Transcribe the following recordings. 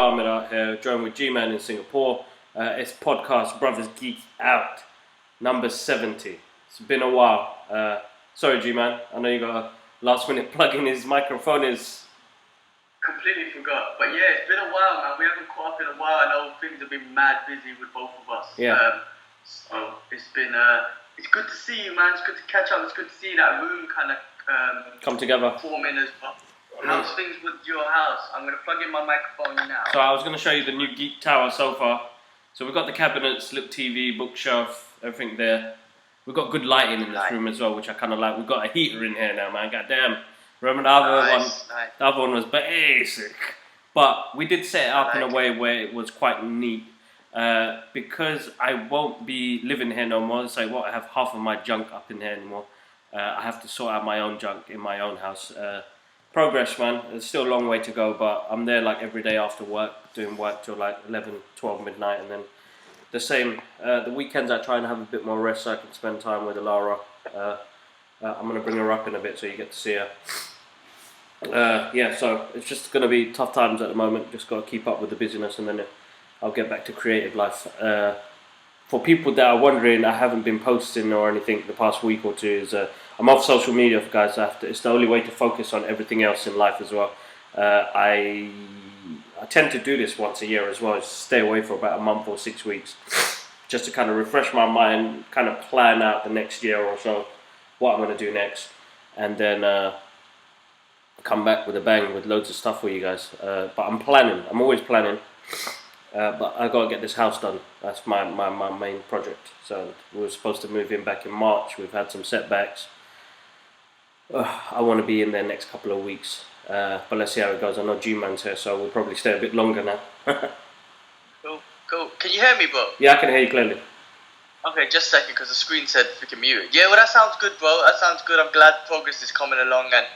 Ahmed out here, joined with G-Man in Singapore. It's podcast Brothers Geek Out, number 70. It's been a while. Sorry, G-Man. I know you got a last minute plug in his microphone. Completely forgot. But yeah, it's been a while, man. We haven't caught up in a while. I know things have been mad busy with both of us. Yeah. So it's been, it's good to see you, man. It's good to catch up. It's good to see that room kind of come together. Forming as well. How's things with your house? I'm going to plug in my microphone now. So I was going to show you the new Geek Tower so far. So we've got the cabinets, little TV, bookshelf, everything there. We've got good lighting in this room as well, which I kind of like. We've got a heater in here now, man. Goddamn. Remember the other one? The other one was basic. But we did set it up in a way where it was quite neat. Because I won't be living here no more, so I won't have half of my junk up in here anymore. I have to sort out my own junk in my own house. Progress, man. There's still a long way to go, but I'm there like every day after work, doing work till like 11, 12 midnight, and then the same. The weekends I try and have a bit more rest so I can spend time with Alara. I'm going to bring her up in a bit so you get to see her. Yeah, so it's just going to be tough times at the moment. Just got to keep up with the busyness, and then I'll get back to creative life. For people that are wondering, I haven't been posting or anything the past week or two. I'm off social media, guys. It's the only way to focus on everything else in life as well. I tend to do this once a year as well. Stay away for about a month or 6 weeks, just to kind of refresh my mind, kind of plan out the next year or so, what I'm going to do next, and then come back with a bang with loads of stuff for you guys. But I'm planning. I'm always planning. But I got to get this house done. That's my main project. So we were supposed to move in back in March. We've had some setbacks. I want to be in there next couple of weeks. But let's see how it goes. I know G-Man's here, so we'll probably stay a bit longer now. Cool. Can you hear me, bro? Yeah, I can hear you clearly. Okay, just a second, because the screen said freaking muted. Yeah, well, that sounds good, bro. That sounds good. I'm glad progress is coming along, and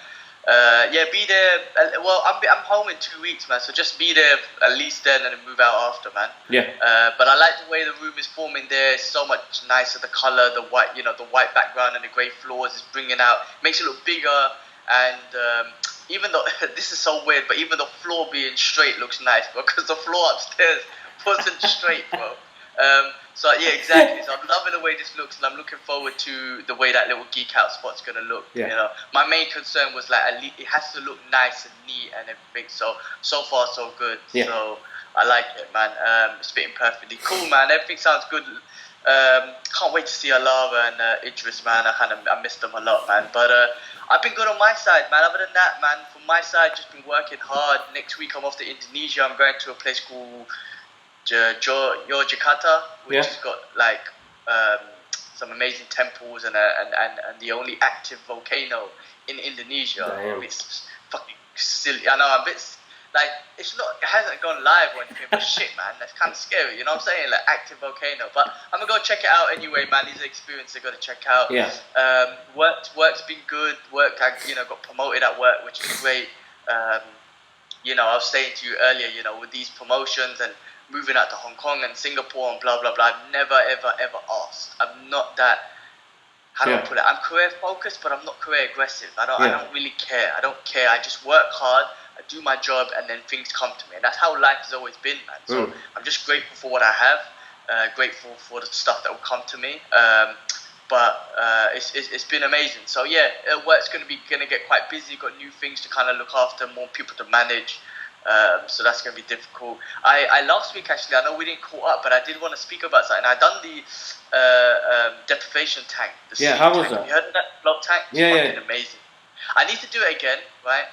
yeah, be there. Well, I'm home in 2 weeks, man. So just be there at least then, and then move out after, man. Yeah. But I like the way the room is forming there. It's so much nicer. The color, the white, the white background and the grey floors is bringing out, makes it look bigger. And even though this is so weird, but even the floor being straight looks nice, bro, because the floor upstairs wasn't straight, bro. So yeah, exactly. So I'm loving the way this looks, and I'm looking forward to the way that little geek out spot's gonna look. Yeah. My main concern was like at least it has to look nice and neat and everything. So far so good. Yeah. So I like it, man. It's fitting perfectly. Cool, man. Everything sounds good. Can't wait to see Alara and Idris, man. I missed them a lot, man. But I've been good on my side, man. Other than that, man, from my side, just been working hard. Next week I'm off to Indonesia. I'm going to a place called Jakarta, which has got like some amazing temples and the only active volcano in Indonesia. Damn. It's fucking silly. I know, I'm a bit like it hasn't gone live or anything, but shit, man, that's kind of scary. You know what I'm saying? Like active volcano. But I'm gonna go check it out anyway, man. These are experiences I gotta check out. Yeah. Work's been good. I got promoted at work, which is great. I was saying to you earlier, with these promotions and moving out to Hong Kong and Singapore and blah blah blah, I've never ever asked. I'm not that. How do I put it? I'm career focused, but I'm not career aggressive. I don't really care. I don't care. I just work hard. I do my job, and then things come to me. And that's how life has always been, man. So I'm just grateful for what I have. Grateful for the stuff that will come to me. But it's been amazing. So yeah, work's gonna get quite busy. Got new things to kind of look after, more people to manage. So that's going to be difficult. I last week, actually, I know we didn't caught up, but I did want to speak about something. I done the deprivation tank. How was that? You heard of that block tank? It's fucking amazing. I need to do it again, right?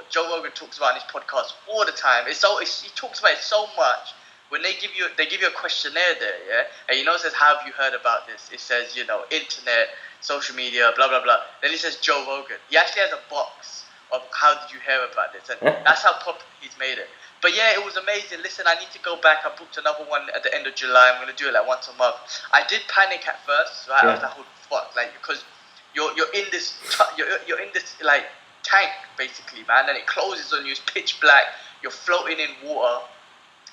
Joe Rogan talks about it in his podcast all the time. He talks about it so much. When they give you a questionnaire there, yeah, and it says, how have you heard about this? It says, internet, social media, blah blah blah. Then it says Joe Rogan. He actually has a box of how did you hear about this, and that's how popular he's made it. But yeah, it was amazing. Listen, I need to go back. I booked another one at the end of July. I'm going to do it like once a month. I did panic at first, right? I was like, "Holy fuck!" Like, because you're in this like tank basically, man, and it closes on you. It's pitch black. You're floating in water.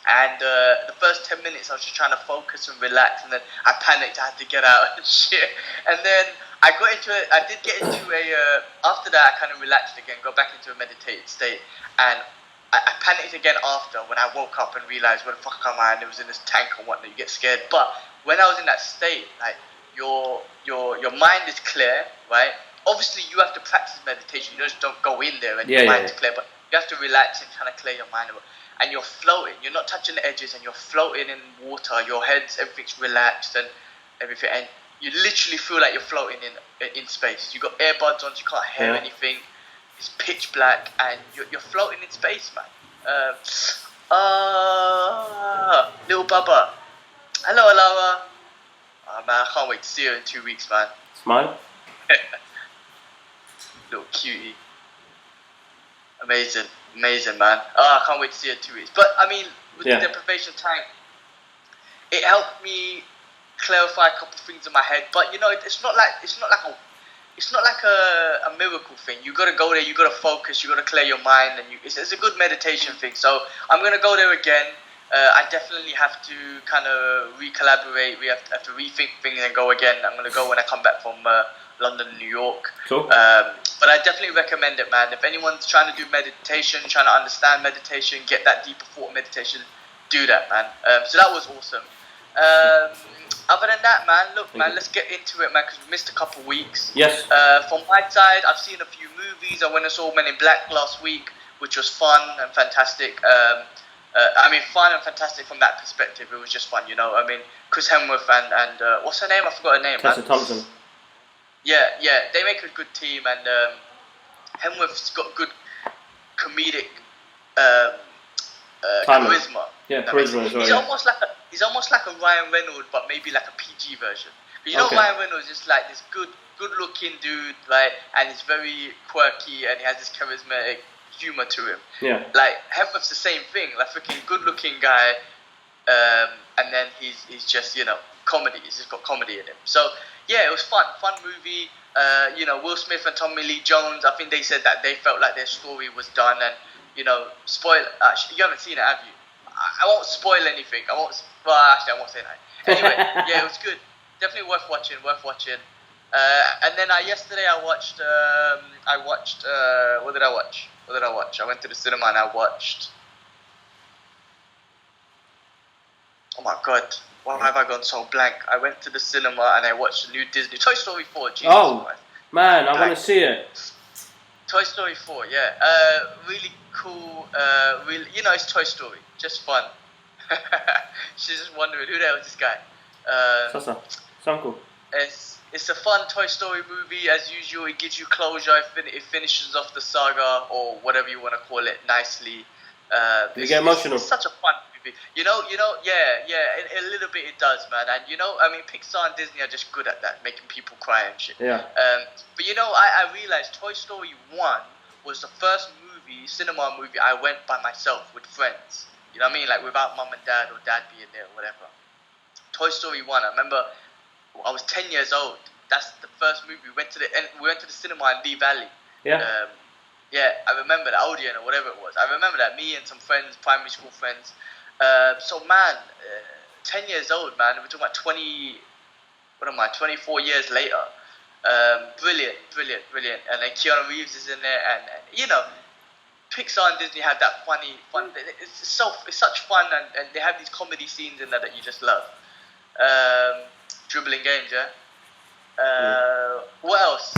And the first 10 minutes I was just trying to focus and relax, and then I panicked. I had to get out and shit. And then I did get into after that I kind of relaxed again, got back into a meditated state. And I panicked again after when I woke up and realized where the fuck am I, and it was in this tank and whatnot. You get scared, but when I was in that state, like your mind is clear, right? Obviously, you have to practice meditation. You just don't go in there and your mind is clear, but you have to relax and kind of clear your mind. And you're floating. You're not touching the edges, and you're floating in water. Your head's everything's relaxed and everything, and you literally feel like you're floating in space. You got earbuds on, so you can't hear anything. It's pitch black, and you're floating in space, man. Little Bubba. Hello, Alara. Oh, man, I can't wait to see her in 2 weeks, man. Smile. Little cutie. Amazing, man. Oh, I can't wait to see her in 2 weeks. But I mean, with the deprivation tank, it helped me clarify a couple of things in my head. But you know, it's not like a miracle thing. You gotta go there. You gotta focus. You gotta clear your mind, and it's a good meditation thing. So I'm gonna go there again. I definitely have to kind of recollaborate. We have to rethink things and go again. I'm gonna go when I come back from London and New York. Cool. But I definitely recommend it, man. If anyone's trying to do meditation, trying to understand meditation, get that deeper thought meditation, do that, man. So that was awesome. Other than that, man, look, man, let's get into it, man, because we missed a couple weeks. Yes. From my side, I've seen a few movies. I went and saw Men in Black last week, which was fun and fantastic. I mean, fun and fantastic from that perspective. It was just fun, you know. I mean, Chris Hemsworth and what's her name? I forgot her name. Tessa Thompson. Yeah, they make a good team, and Hemsworth's got good comedic charisma. Yeah, charisma as well. He's almost like a Ryan Reynolds, but maybe like a PG version. You know, Ryan Reynolds is like this good-looking dude, right? And he's very quirky, and he has this charismatic humor to him. Yeah. Like Hemsworth's the same thing, like freaking good-looking guy, and then he's just, you know, comedy. He's just got comedy in him. So yeah, it was fun movie. You know, Will Smith and Tommy Lee Jones, I think they said that they felt like their story was done, and you know, actually, you haven't seen it, have you? I won't spoil anything. I won't say that. Anyway, yeah, it was good. Definitely worth watching. And then yesterday I watched. What did I watch? I went to the cinema and I watched. Oh my god, why have I gone so blank? I went to the cinema and I watched the new Disney Toy Story 4. Jesus Christ. Man, I want to see it. Toy Story 4, yeah. Really cool. Really, you know, it's Toy Story. Just fun. She's just wondering, who the hell is this guy? Sound cool. It's a fun Toy Story movie. As usual, it gives you closure. It finishes off the saga, or whatever you want to call it, nicely. You get emotional. It's such a fun movie. You know, yeah. A little bit it does, man. And you know, I mean, Pixar and Disney are just good at that, making people cry and shit. Yeah. But you know, I realized Toy Story 1 was the first cinema movie I went by myself with friends. You know what I mean? Like without mum and dad or dad being there or whatever. Toy Story 1, I remember I was 10 years old. That's the first movie. We went to the cinema in Lee Valley. Yeah. Yeah, I remember that, Odeon or whatever it was. I remember that, me and some friends, primary school friends. So man, 10 years old, man. We're talking about 24 years later. Brilliant. And then Keanu Reeves is in there, and you know, Pixar and Disney have that fun. It's such fun, and they have these comedy scenes in there that you just love. Dribbling games, yeah. What else?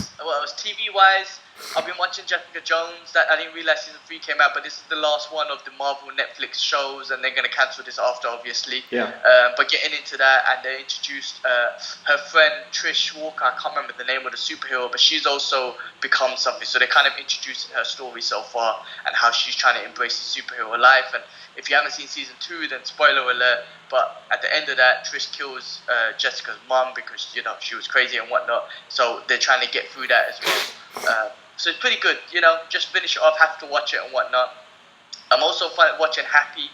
TV wise, I've been watching Jessica Jones. That I didn't realize season 3 came out, but this is the last one of the Marvel Netflix shows, and they're gonna cancel this after, obviously. Yeah. But getting into that, and they introduced her friend Trish Walker. I can't remember the name of the superhero, but she's also become something. So they're kind of introducing her story so far and how she's trying to embrace the superhero life. And if you haven't seen season 2, then spoiler alert. But at the end of that, Trish kills Jessica's mum because, you know, she was crazy and whatnot. So they're trying to get through that as well. So it's pretty good, you know. Just finish it off, have to watch it and whatnot. I'm also watching Happy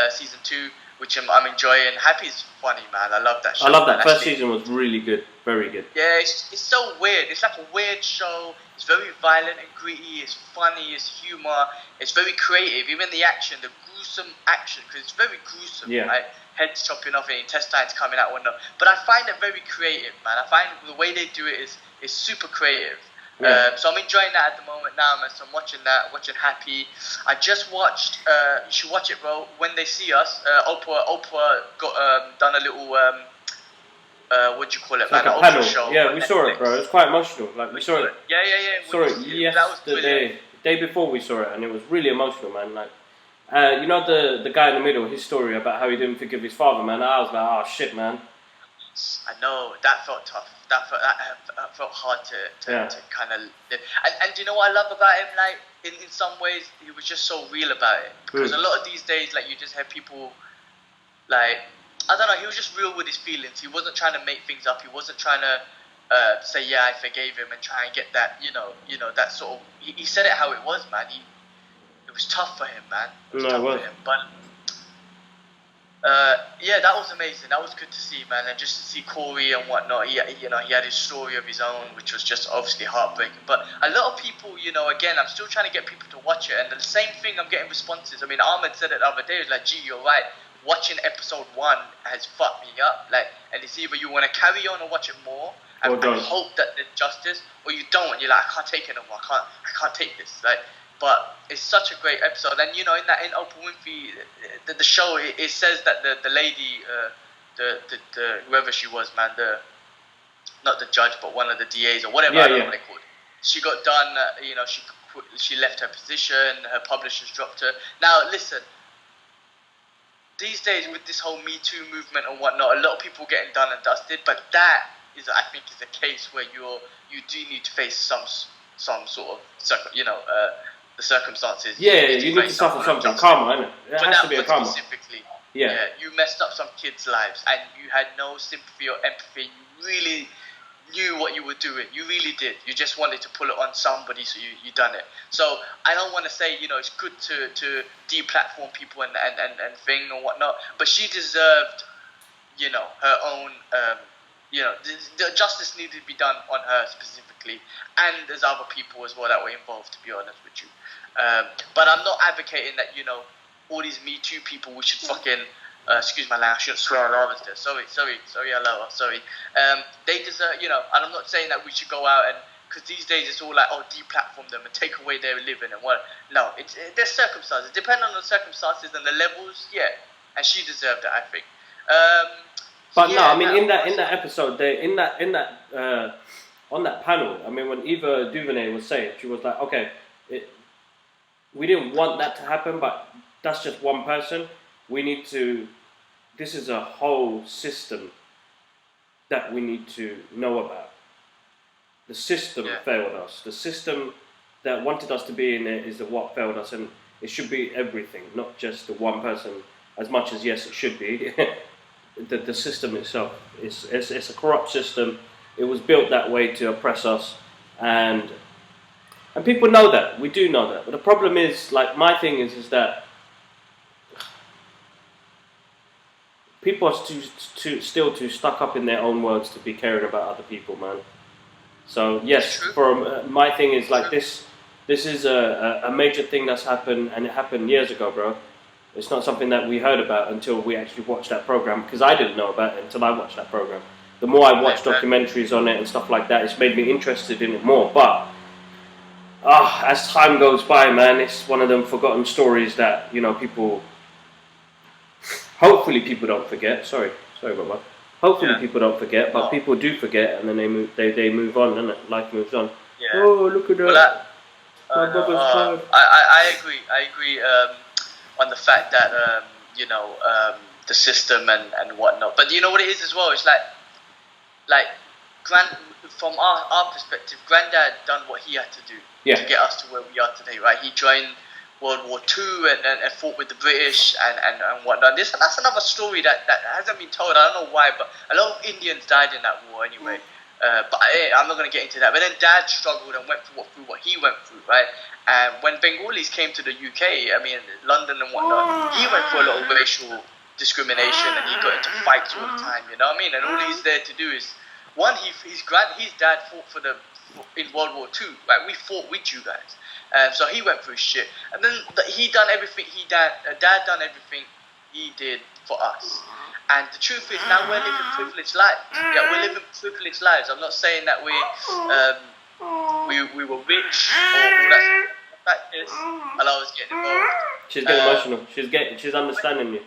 season 2, which I'm enjoying. Happy's funny, man. I love that show. I love that. Man. First season was really good, very good. Yeah, it's so weird. It's like a weird show. It's very violent and gritty. It's funny. It's humor. It's very creative. Even the action, the gruesome action, because it's very gruesome. Yeah. Right? Heads chopping off and intestines coming out, whatnot. But I find it very creative, man. I find the way they do it is super creative. Yeah. So I'm enjoying that at the moment now, man. So I'm watching that, watching Happy. I just watched. You should watch it, bro. When They See Us, Oprah got done a little. What do you call it, It's man? like a An Oprah panel. show Yeah, on we saw Netflix. it, bro. It's quite emotional. Like, we saw it. Yeah. Saw it That was brilliant. yesterday, day before we saw it, and it was really emotional, man. Like, you know the guy in the middle, his story about how he didn't forgive his father, man. I was like, oh shit, man. I know that felt tough. That felt hard to kind of live. And you know what I love about him? Like in some ways, he was just so real about it. Because a lot of these days, like you just have people like, I don't know. He was just real with his feelings. He wasn't trying to make things up. He wasn't trying to say, yeah, I forgave him, and try and get that, that sort of. He said it how it was, man. It was tough for him, man. It was tough for him, but. Yeah, that was amazing. That was good to see, man, and just to see Corey and whatnot. He had his story of his own, which was just obviously heartbreaking. But a lot of people, again, I'm still trying to get people to watch it, and the same thing, I'm getting responses. I mean, Ahmed said it the other day. He was like, "Gee, you're right. Watching episode 1 has fucked me up. Like, and it's either you want to carry on and watch it more and hope that there's justice, or you don't. And you're like, I can't take it no more. I can't take this. Like." But it's such a great episode, and in Oprah Winfrey, the show, it says that the lady, the whoever she was, man, not the judge, but one of the DAs or whatever, I don't know what they called. She got done. She left her position. Her publishers dropped her. Now listen, these days with this whole Me Too movement and whatnot, a lot of people getting done and dusted, but that is, I think, is a case where you do need to face some sort of the circumstances. Yeah, you need to suffer something. Karma, innit? It has to be a karma. Specifically, yeah, you messed up some kids' lives, and you had no sympathy or empathy. You really knew what you were doing. You really did. You just wanted to pull it on somebody, so you done it. So I don't want to say, it's good to deplatform people and thing and whatnot, but she deserved, her own. The justice needed to be done on her specifically, and there's other people as well that were involved, to be honest with you. But I'm not advocating that, all these Me Too people, we should fucking, excuse my language, I shouldn't swear on others there. Sorry, hello, sorry. They deserve, and I'm not saying that we should go out and, because these days it's all like, deplatform them and take away their living and what. No, there's circumstances. Depending on the circumstances and the levels, yeah. And she deserved it, I think. But yeah, no, I mean, in that episode, on that panel, I mean, when Eva DuVernay was saying, she was like, okay, we didn't want that to happen, but that's just one person. This is a whole system that we need to know about. The system failed us. The system that wanted us to be in it is what failed us, and it should be everything, not just the one person, as much as, yes, it should be. The system itself it's a corrupt system. It was built that way to oppress us, and people know that. We do know that. But the problem is, like, my thing is that people are still too stuck up in their own words to be caring about other people, man. So yes, my thing is like this is a major thing that's happened, and it happened years ago, bro. It's not something that we heard about until we actually watched that program, because I didn't know about it until I watched that program. The more I watch documentaries on it and stuff like that, it's made me interested in it more. But as time goes by, man, it's one of them forgotten stories that, people... Hopefully people don't forget. Sorry about that. Hopefully people don't forget, but people do forget, and then they move on, and life moves on. Yeah. Oh, look at that. My brother's cried. I agree. On the fact that the system and whatnot, but you know what it is as well. It's like from our perspective, Granddad done what he had to do to get us to where we are today, right? He joined World War II and fought with the British and whatnot. That's another story that hasn't been told. I don't know why, but a lot of Indians died in that war anyway. But I'm not going to get into that. But then Dad struggled and went through what he went through, right? And when Bengalis came to the UK, I mean, London and whatnot, he went through a lot of racial discrimination, and he got into fights all the time, you know what I mean? And all he's there to do is, one, his dad fought in World War II, right? We fought with you guys. So he went through shit. And then he done everything, Dad done everything he did for us. And the truth is, now we're living privileged lives. Yeah, we're living privileged lives. I'm not saying that we were rich or all that sort of practice, and I was getting involved. She's getting emotional. She's understanding you.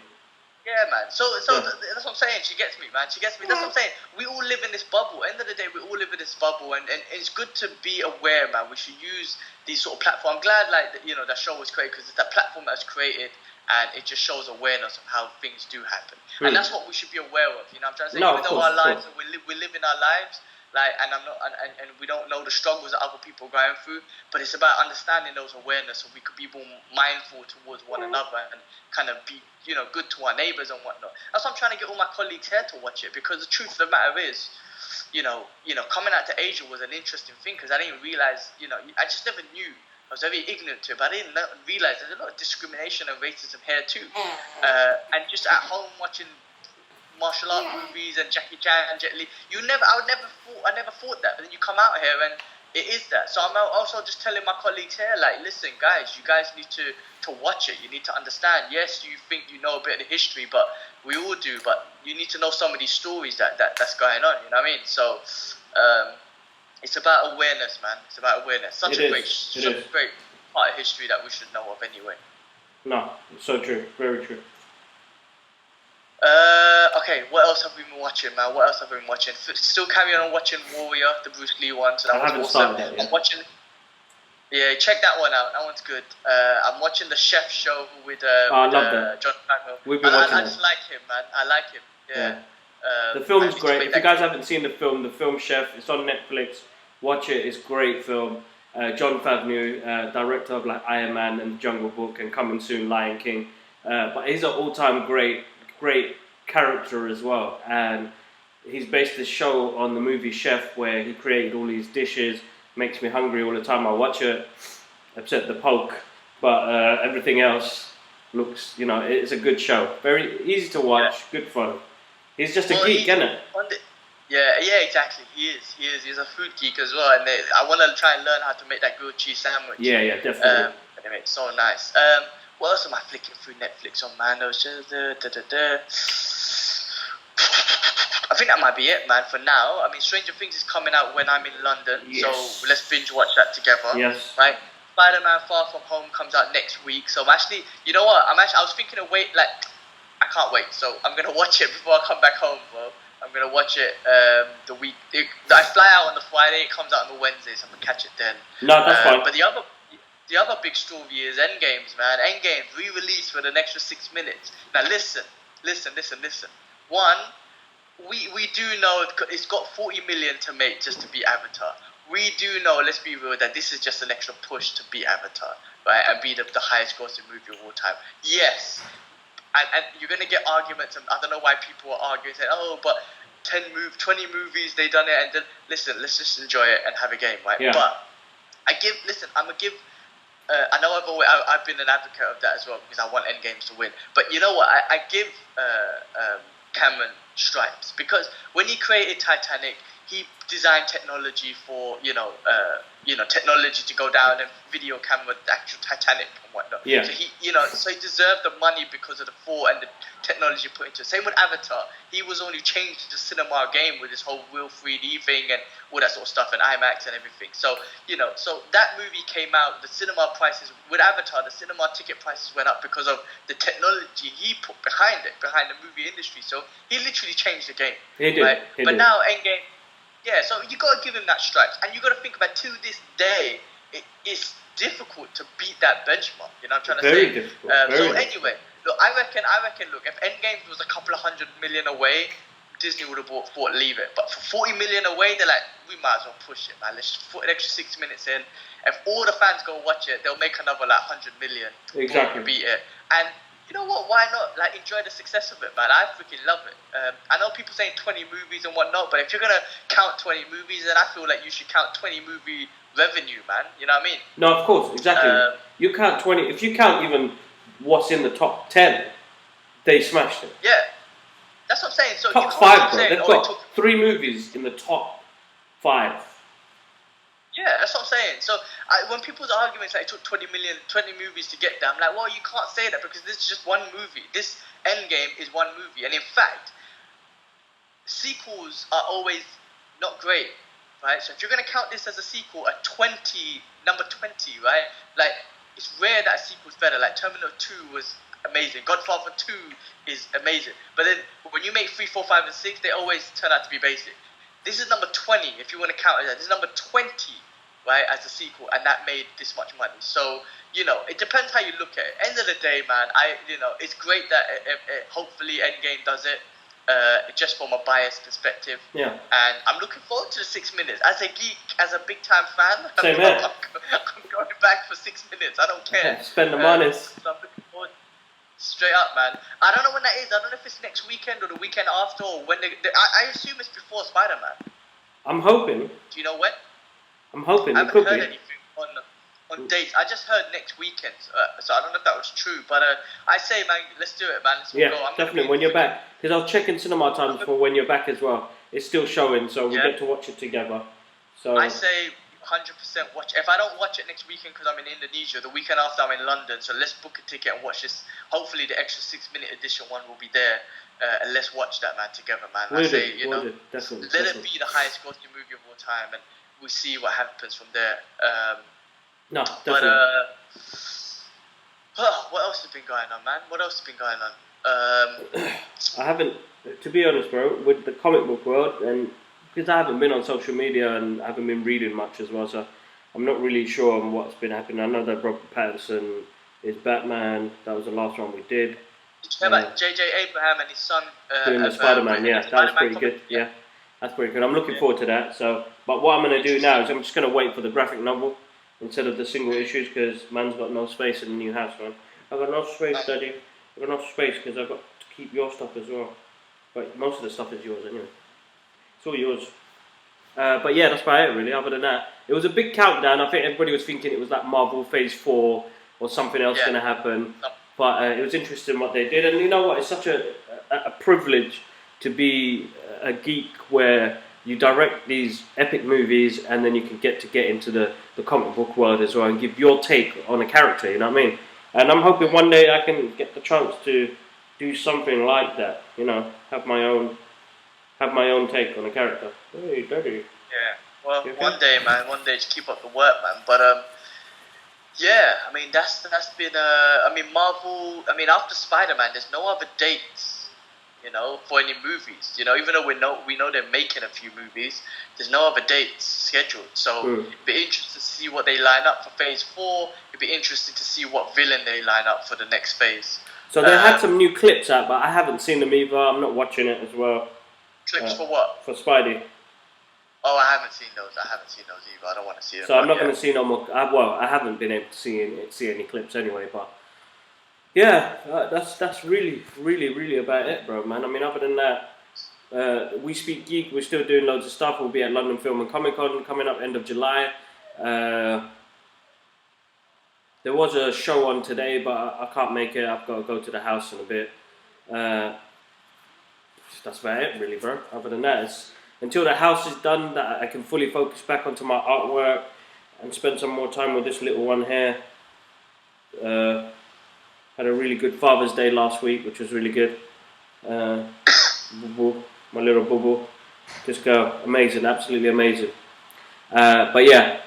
Yeah, man. So that's what I'm saying. She gets me, man. She gets me. That's what I'm saying. We all live in this bubble. End of the day, we all live in this bubble, and it's good to be aware, man. We should use these sort of platforms. I'm glad, like, that show was created because it's that platform that's created, and it just shows awareness of how things do happen, and that's what we should be aware of. You know, what I'm trying to say, even though our lives, we live in our lives. Like, and I'm not, and we don't know the struggles that other people are going through, but it's about understanding those awareness, so we could be more mindful towards one another and kind of be, good to our neighbors and whatnot. That's why I'm trying to get all my colleagues here to watch it, because the truth of the matter is, coming out to Asia was an interesting thing because I didn't realize, I just never knew. I was very ignorant to it, but I didn't realize there's a lot of discrimination and racism here too. And just at home watching martial art movies and Jackie Chan and Jet Li, I never thought that, but then you come out here and it is that. So I'm also just telling my colleagues here, like, listen, guys, you guys need to watch it. You need to understand. Yes, you think you know a bit of the history, but we all do. But you need to know some of these stories that's going on. You know what I mean? So it's about awareness, man. It's about awareness. Such a great part of history that we should know of anyway. No, so true. Very true. Okay, what else have we been watching, man? What else have we been watching? Still carrying on watching Warrior, the Bruce Lee one. So that was awesome. I'm watching. Yeah, check that one out. That one's good. I'm watching the Chef show with I love that. John Favreau. We've been watching I just like him, man. I like him. Yeah. The film's great. If you guys haven't seen the film Chef, it's on Netflix. Watch it. It's a great film. John Favreau, director of like Iron Man and Jungle Book and coming soon Lion King. But he's an all-time great character as well, and he's based this show on the movie Chef, where he created all these dishes. Makes me hungry all the time I watch it, except the poke, but everything else looks, it's a good show. Very easy to watch, good fun. He's just a geek, isn't it? Yeah, exactly. He is. He's a food geek as well, and I want to try and learn how to make that grilled cheese sandwich. Yeah, definitely. Anyway, it's so nice. What else am I flicking through Netflix on, man? I think that might be it, man, for now. I mean, Stranger Things is coming out when I'm in London, so let's binge watch that together. Yes. Right? Spider-Man Far From Home comes out next week, so I'm actually, you know what? I was thinking of I can't wait, so I'm going to watch it before I come back home, bro. I'm going to watch it the week. I fly out on the Friday, it comes out on the Wednesday, so I'm going to catch it then. No, that's fine. But the other big story is Endgames, man. Endgames re-released for an extra 6 minutes. Now listen. One, we do know it's got 40 million to make just to beat Avatar. We do know, let's be real, that this is just an extra push to beat Avatar, right? And be the highest grossing movie of all time. Yes. And you're going to get arguments, and I don't know why people are arguing, saying, oh, but 20 movies, they done it, and then, listen, let's just enjoy it and have a game, right? Yeah. But I'm going to give, I know I've been an advocate of that as well, because I want Endgames to win. But you know what? I give Cameron stripes, because when he created Titanic, he designed technology for technology to go down and video camera the actual Titanic and whatnot. Yeah. So he deserved the money because of the thought and the technology put into it. Same with Avatar. He was only changed the cinema game with this whole real 3D thing and all that sort of stuff and IMAX and everything. So so that movie came out. The cinema prices with Avatar, the cinema ticket prices went up because of the technology he put behind the movie industry. So he literally changed the game. He did. Right? He but did. now Endgame. Yeah, so you got to give him that stripes, and you got to think about to this day, it's difficult to beat that benchmark. You know what I'm trying to say? Very difficult. Anyway, look, I reckon, look, if Endgame was a couple of 100 million away, Disney would have thought leave it. But for 40 million away, they're like, we might as well push it, man. Let's just put an extra 6 minutes in. If all the fans go watch it, they'll make another 100 million. Exactly. To beat it. And you know what? Why not? Enjoy the success of it, man. I freaking love it. I know people saying 20 movies and whatnot, but if you're gonna count 20 movies, then I feel like you should count 20 movie revenue, man. You know what I mean? No, of course, exactly. You count 20. If you count even what's in the top 10, they smashed it. Yeah, that's what I'm saying. So top 5, bro. They've got 3 movies in the top 5. Yeah, that's what I'm saying. So when people's arguments it took 20 movies to get there, I'm like, well, you can't say that because this is just one movie. This Endgame is one movie. And in fact, sequels are always not great, right? So if you're gonna count this as a sequel, number 20, right? Like, it's rare that a sequel's better. Like, Terminator 2 was amazing. Godfather 2 is amazing. But then when you make 3, 4, 5, and 6, they always turn out to be basic. This is number 20, if you want to count it. This is number 20, right, as a sequel, and that made this much money. So, it depends how you look at it. End of the day, man, it's great that hopefully Endgame does it. Just from a biased perspective. Yeah. And I'm looking forward to the 6 minutes. As a geek, as a big time fan, Same here. I'm going back for 6 minutes. I don't care. Spend the money. So I'm looking forward. Straight up, man. I don't know when that is. I don't know if it's next weekend or the weekend after, or when I assume it's before Spider-Man. I'm hoping. Do you know when? I'm hoping. I haven't heard anything on dates. I just heard next weekend, so I don't know if that was true. But I say, man, let's do it, man. Let's yeah, go. definitely when you're back. Because I was checking cinema times for when you're back as well. It's still showing, so we get to watch it together. So I say 100% watch. If I don't watch it next weekend because I'm in Indonesia, the weekend after I'm in London. So let's book a ticket and watch this. Hopefully the extra 6-minute edition one will be there, and let's watch that, man, together, man. We'll I say, definitely, let it be the highest grossing movie of all time, and we'll see what happens from there. No, definitely. But what else has been going on, man? What else has been going on? I haven't, to be honest, bro, with the comic book world, and because I haven't been on social media and I haven't been reading much as well, so I'm not really sure on what's been happening. I know that Robert Pattinson is Batman. That was the last one we did. Did you hear about J.J. Abraham and his son doing the Spider-Man? Yeah, that was pretty good. Yeah, that's pretty good. I'm looking forward to that. So, but what I'm going to do now is I'm just going to wait for the graphic novel instead of the single issues, because man's got no space in the new house, man. I've got no space, Daddy. I've got no space because I've got to keep your stuff as well. But most of the stuff is yours anyway. It's all yours. But yeah, that's about it really. Other than that, it was a big countdown. I think everybody was thinking it was like Marvel Phase 4 or something else going to happen. But it was interesting what they did. And you know what? It's such a privilege to be a geek where you direct these epic movies and then you can get into the comic book world as well and give your take on a character, you know what I mean? And I'm hoping one day I can get the chance to do something like that, have my own take on a character. Hey, Daddy. Yeah, well, okay? One day, man, just keep up the work, man. But yeah, I mean that's been Marvel. I mean, after Spider-Man, there's no other dates, for any movies. Even though we know they're making a few movies, there's no other dates scheduled. So it'd be interesting to see what they line up for Phase 4. It'd be interesting to see what villain they line up for the next phase. So they had some new clips out, but I haven't seen them either. I'm not watching it as well. Clips for what? For Spidey. Oh, I haven't seen those. Either. I don't want to see them. So I'm not going to see no more. I haven't been able to see any clips anyway. But yeah, that's really, really, really about it, bro, man. I mean, other than that, We Speak Geek. We're still doing loads of stuff. We'll be at London Film and Comic Con coming up end of July. There was a show on today, but I can't make it. I've got to go to the house in a bit. That's about it, really, bro. Other than that, it's until the house is done that I can fully focus back onto my artwork and spend some more time with this little one here. Had a really good Father's Day last week, which was really good. Boo-boo, my little boo-boo. Just go. Amazing, absolutely amazing. But yeah,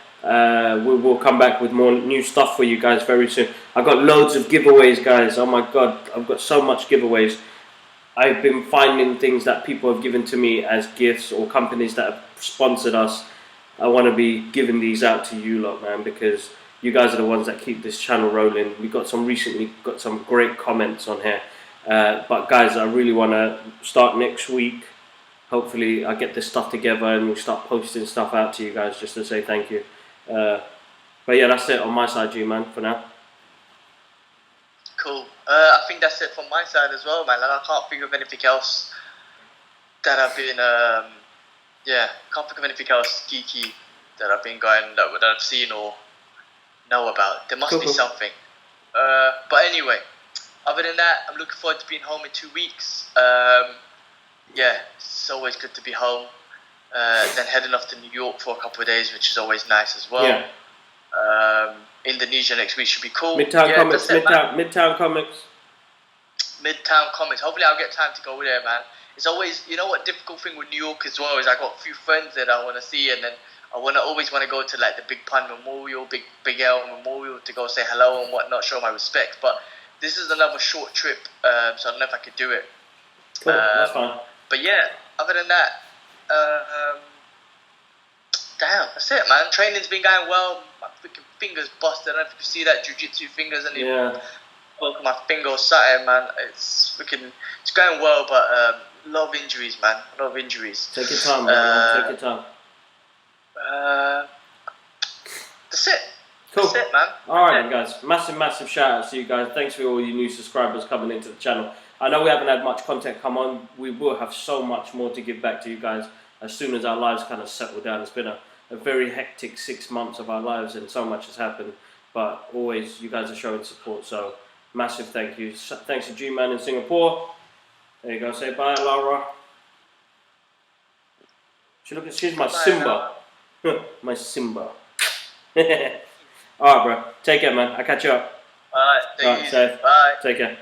we'll come back with more new stuff for you guys very soon. I've got loads of giveaways, guys. Oh my God, I've got so much giveaways. I've been finding things that people have given to me as gifts or companies that have sponsored us. I want to be giving these out to you lot, man, because you guys are the ones that keep this channel rolling. We recently got some great comments on here. But guys, I really want to start next week. Hopefully I get this stuff together and we'll start posting stuff out to you guys just to say thank you. But yeah, that's it on my side, G-Man, for now. Cool. I think that's it from my side as well, man. And I can't think of anything else that I've been, can't think of anything else geeky that I've been that I've seen or know about. There must be something. But anyway, other than that, I'm looking forward to being home in 2 weeks. Yeah, it's always good to be home. Then heading off to New York for a couple of days, which is always nice as well. Yeah. Indonesia next week should be cool. Midtown Comics. Midtown Comics. Hopefully, I'll get time to go there, man. It's always, you know what, difficult thing with New York as well is I got a few friends that I want to see, and then I always want to go to like the Big Pun Memorial, Big L Memorial to go say hello and whatnot, show my respects. But this is another short trip, so I don't know if I could do it. Cool, that's fine. But yeah, other than that, damn, that's it, man. Training's been going well. My freaking fingers busted. I don't know if you can see that jiu-jitsu fingers and broke my finger or something, man. It's going well, but a lot of injuries, man. A lot of injuries. Take your time, man. Take your time. That's it. Cool. That's it, man. Alright then, guys. Massive shout out to you guys. Thanks for all you new subscribers coming into the channel. I know we haven't had much content come on. We will have so much more to give back to you guys as soon as our lives kind of settle down. It's been a very hectic 6 months of our lives and so much has happened. But always, you guys are showing support. So, massive thank you. Thanks to G-Man in Singapore. There you go. Say bye, Laura. She's my Simba. My Simba. Alright, bro. Take care, man. I'll catch you up. Alright, safe. Bye. Take care.